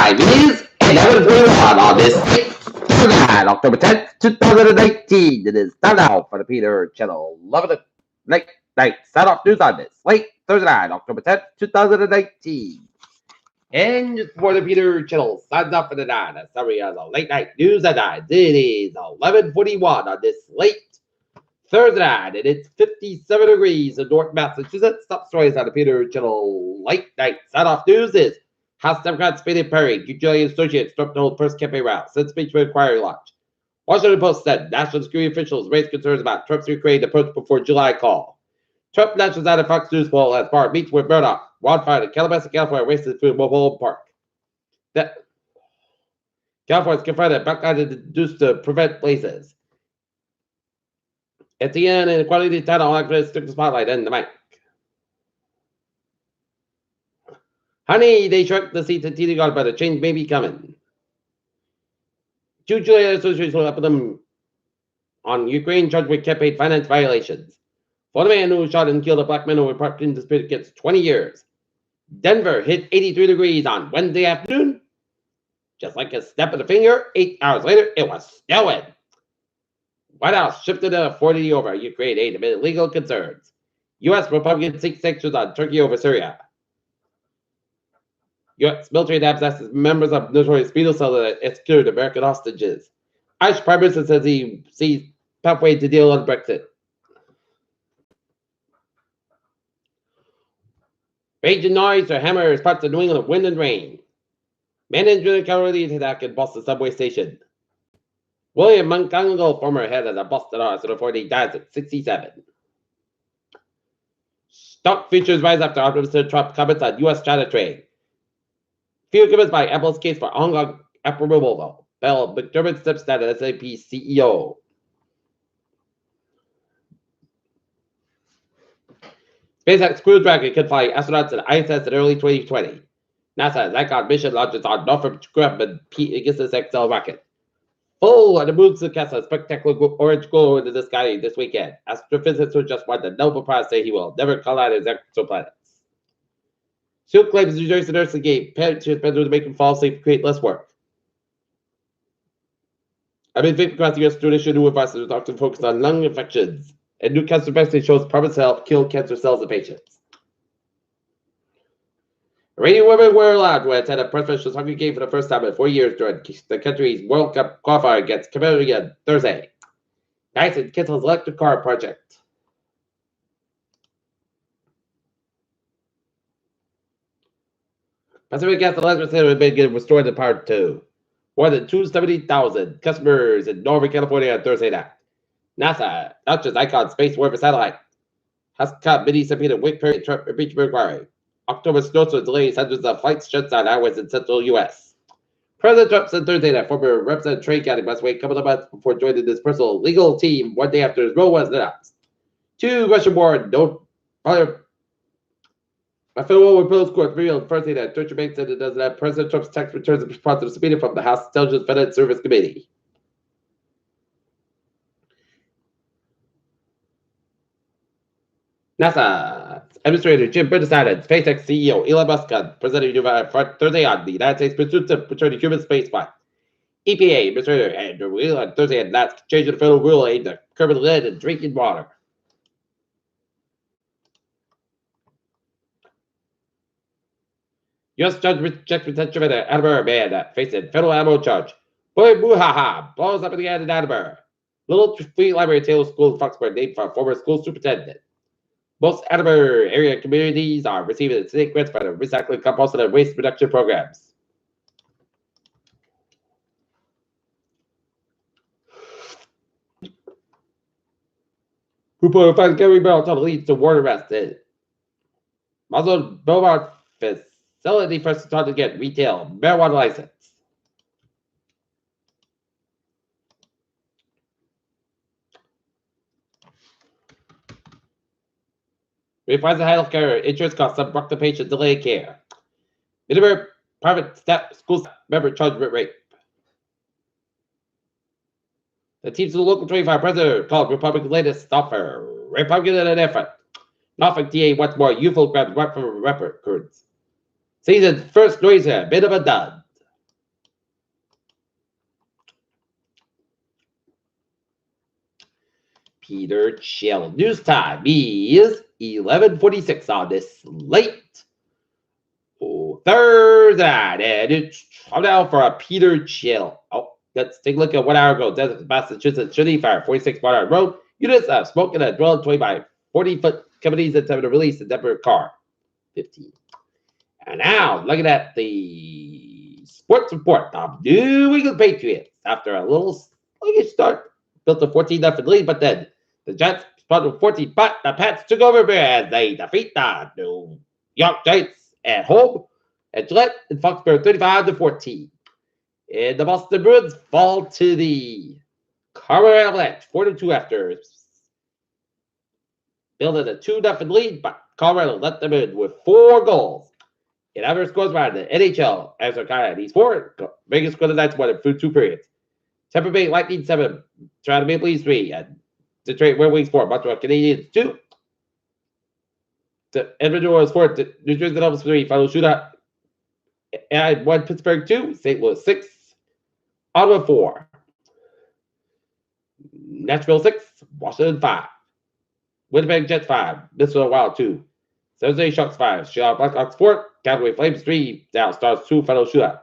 time is 11:41 on this Thursday, October 10th, 2019. It is time now for the Peter Channel 11 late night set off news on this late Thursday night, October 10th, 2019. And just before the Peter Channel signs off for the night, a summary of the late night news at night. It is 11:41 on this late Thursday night, and it's 57 degrees in North Massachusetts. Top stories on the Peter Channel late night set off news is House Democrats Faded Perry, Julia Associates dropped the whole first campaign route since impeachment inquiry launch. Washington Post said national security officials raised concerns about Trump's Ukraine approach before July call. Trump nationals out of Fox News poll as Barr meets with Murdoch. Wildfire in Calabasas, California races through mobile park. California's confronted background induced to prevent places. At the end, inequality title activists took the spotlight in the mic. Honey, they shrunk the seats at TV Guard, but a change may be coming. Two Julia Associates will up them on Ukraine charged with campaign finance violations. For the man who shot and killed a black man who parked in dispute gets 20 years. Denver hit 83 degrees on Wednesday afternoon. Just like a snap of the finger, 8 hours later, it was snowing. White House shifted a 40 over Ukraine aid amid legal concerns. U.S. Republicans seek sanctions on Turkey over Syria. U.S. military asks members of notorious Speedo cell that executed American hostages. Irish Prime Minister says he sees pathway to deal on Brexit. Rage and noise or hammers parts of New England wind and rain. Man injured in California attack in Boston subway station. William Montgomery, former head of the Boston Arts Authority, dies at 67. Stock futures rise after Mr. Trump comments on U.S. China trade. Few comments by Apple's case for Hong Kong Apple removal. Bill McDermott steps down as SAP CEO. SpaceX Crew Dragon can fly astronauts in ISS in early 2020. NASA's Icon mission launches on Northrop Grumman Pegasus XL rocket. Full on the moon's cast a spectacular orange glow into the sky this weekend. Astrophysicists who just won the Nobel Prize say he will never collide his exoplanets. Sue claims New Jersey nursing game parents should spend to make him fall asleep and create less work. I've been thinking across the U.S. tradition new advice is often focused on lung infections, and new cancer vaccine shows promise to help kill cancer cells in patients. Iranian women were allowed to attend a presidential soccer game for the first time in 4 years during the country's World Cup qualifier against Cameroon on Thursday. Dyson cancels electric car project. Pacific Gas Electric Center has been restored to Part 2. More than 270,000 customers in Northern California on Thursday night. NASA launches Icon Space Warfare satellite. House Committee subpoenaed Wick Perry Trump impeachment inquiry. October snowstorm delays hundreds of flights shuts down highways in central U.S. President Trump said Thursday that former Representative Trey County must wait a couple of months before joining his personal legal team 1 day after his role was announced. Two Russian-born a federal appeals court revealed Thursday that Deutsche Bank said it doesn't have President Trump's tax returns in response to the subpoena from the House Intelligence Finance Service Committee. NASA Administrator Jim Bernstein and SpaceX CEO Elon Musk on presenting Thursday on the United States pursuit to return to human spaceflight. EPA Administrator Andrew Weil on Thursday announced changing the federal rule aimed at curbing lead in drinking water. U.S. judge rejects retention of an Attleboro man that facing federal ammo charge. Boy, boo-ha-ha, blows up in the end in Attleboro. Little Free Library Taylor School in Foxborough named for a former school superintendent. Most Attleboro area communities are receiving state grants for the recycling, composting, and waste reduction programs. Group finds Gary Bell tunnel leads to warrant arrest in Muscle Boulevard facility first started to get retail marijuana license. Refines the healthcare insurance costs that brought the patient delayed care. Middlebury private school member charged with rape. The teams of the local 25 president called Republican latest offer. Republican in an effort. Norfolk DA wants more youthful grab from records. Season's first noise here, bit of a dud. Peter Chill. News time is 11:46 on this late Thursday night, and it's time now for a Peter Chill. Oh, let's take a look at 1 hour ago. Desert, Massachusetts, Trinity Fire, 46 Barnard Road. Units of smoke in a dwelling 20 by 40-foot companies attempting to release the Denver car. 15. And now, looking at the sports report, the New England Patriots, after a little sluggish start, built a 14-0 lead, but then the Jets spun 14, but the Pats took over as they defeat the New York Giants at home at Gillette in Foxborough 35-14. And the Boston Bruins fall to the Colorado Avalanche 4-2 after building a 2-0 lead, but Colorado let them in with 4 goals. In average scores by the NHL, as are kind of these 4 biggest score of the night won through 2 periods. Tampa Bay Lightning 7, Toronto Maple Leafs 3, and Detroit Red Wings 4, Montreal Canadiens 2. The Edmonton Oilers 4, New Jersey Devils 3, final shootout. And 1, Pittsburgh 2, St. Louis 6, Ottawa 4, Nashville 6, Washington 5, Winnipeg Jets 5, Minnesota Wild 2, San Jose Sharks 5, Chicago Blackhawks 4, Calgary Flames 3, Dallas Stars 2, final shootout.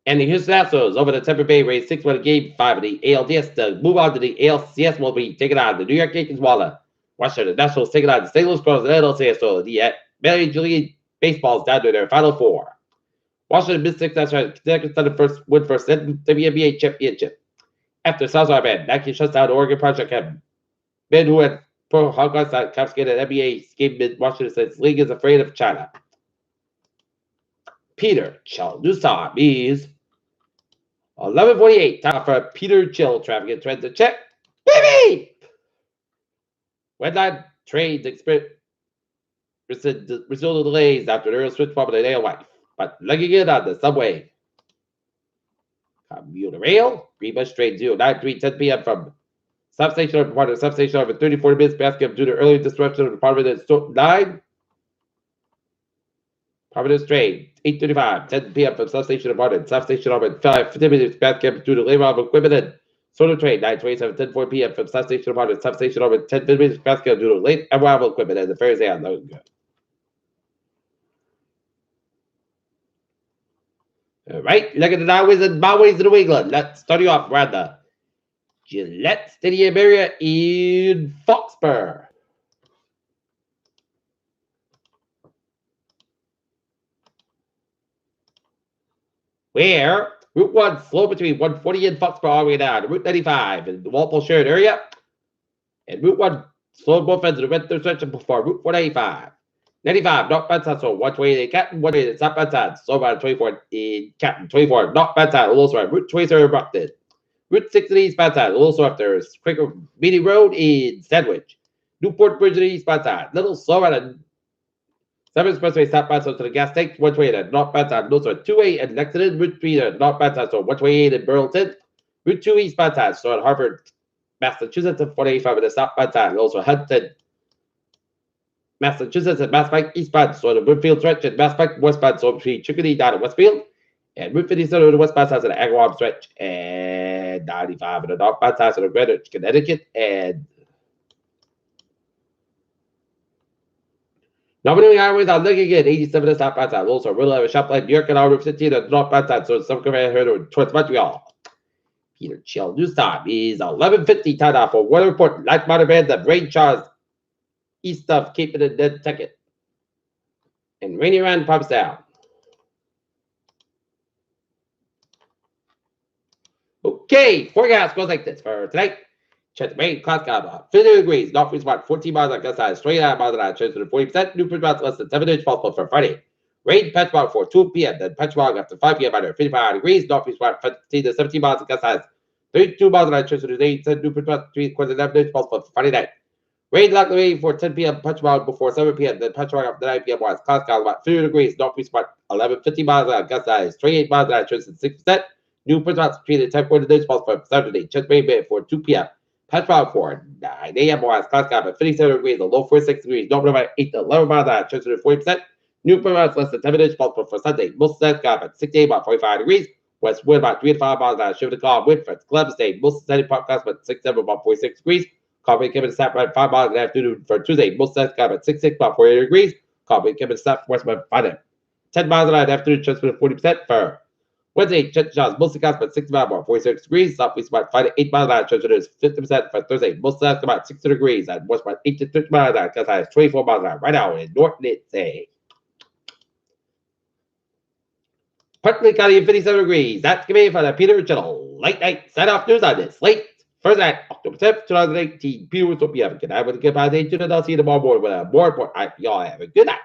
And the Houston Astros over the Tampa Bay Rays 6-1 in Game 5 of the ALDS to move on to the ALCS will be taking on the New York Yankees while Washington Nationals taking on the St. Louis Cardinals and LCS. The Major League Baseball is down to their final 4. Washington missed 6 after Connecticut started first win first WNBA championship. After Southside Band, Nike shuts down the Oregon Project have men who had pro Holocaust that confiscated NBA game in Washington says league is afraid of China. Peter Chill. News time is 11:48. Time for Peter Chill. Traffic and trends to check. Baby! Wedline trades experience residual delays after the early switch from the day wife, but lugging in on the subway. Commuter rail. Greenbush train 093 10 p.m. from substation of department substation over 34 minutes basket due to early disruption of department at 9. Providence train 8:35 10 p.m. from substation department substation over 5 50 minutes basket due to labor of equipment and Soda train 9:27 10 4 p.m. from substation department substation over 10 minutes basket due to late arrival equipment and the Thursday on load. All right, look at the highways and byways of New England. Let's start you off around the Gillette Stadium area in Foxborough. Where Route 1 slow between 140 and Foxborough all the way down to Route 95 in the Walpole Shared area. And Route 1 slow both ends of the red section before Route 495. 95, not bad side, so 128 in Canton, 128 in South Bad side, so about 24 in Canton, 24, not bad side, also right, Route 27 in Brockton, Route 6 in East Bad side, also up there is Quaker Meeting Road in Sandwich, Newport Bridge in East Bad side, little slow at a 7 Expressway, South Bad side to the gas tank, 128 at not bad side, also at 28 and Lexington, Route 3 at not bad side, so 128 in Burlington, Route 2 East Bad side, so at Harvard, Massachusetts, and 485 at the South Bad side, also Hudson, Massachusetts at Mass Pike eastbound, so the Woodfield stretch at Mass Pike westbound, so between Chickadee down at Westfield, and Route 57 at the westbound side of the Agawam stretch, and 95 at the northbound side of the Greenwich, Connecticut, and nominating highways are looking at 87 at the southbound side, also Riddle Ave, Shopline, New York, and Route 15 at the northbound side, so some command heard towards Montreal. Peter Chill. News time is 11:50. Time now for weather report. Light mountain band that rain showers east of Cape and Nantucket. And rainy around pumps down. Okay, forecast goes like this for tonight. Check the rain, clouds got about 50 degrees, northeast about 14 miles on gust side, 29 miles an hour, chance of 40%, new percent less than 7 inches possible for Friday. Rain patch about for 2 p.m., then patch about after 5 p.m. under 55 degrees, northeast about 15 to 17 miles on gust side, 32 miles an hour, chance of 8%, new percent 3/4 inches possible for Friday night. Rain likely for 10 p.m. Punch Mountain before 7 p.m. Then Punch Mountain after 9 p.m. Wise clouds got about 50 degrees. Northeast about 50 miles an hour. Gust size 28 miles an hour. Chance of 6%. New Punch Mountain between the 10 days possible for Saturday. Chance rain bit for 2 p.m. Punch Mountain for 9 a.m. Wise clouds got about 57 degrees. The low 46 degrees. North about 8 to 11 miles an hour. Chance of 40%. New Punch Mountain less than 10 minutes possible for Sunday. Most of that got about 68 about 45 degrees. West wind about 3 to 5 miles an hour. Shift to calm wind for Columbus Day. Most sunny podcast about 67 about 46 degrees. Calm wind coming to south about 5 miles an afternoon for Tuesday. Most sunny about 66 about 48 degrees. Calm wind coming to south west about 10 miles an hour afternoon. Chance of 40% for Wednesday. Showers mostly clouds about 65 about 46 degrees. Southeast about 5 to 8 miles an hour. Chance is 50% for Thursday. Most sunny about 60 degrees. And west about 8 to 30 miles an hour. Chance is 24 miles an hour right now in North Lindsay. Partly cloudy and 57 degrees. That's going to be for the Peter Channel Late Night Sign Off News on this late Thursday, October 10th, 2018. Peter, hope you have a good night with a good day. I'll see you tomorrow morning with a more important. Y'all have a good night.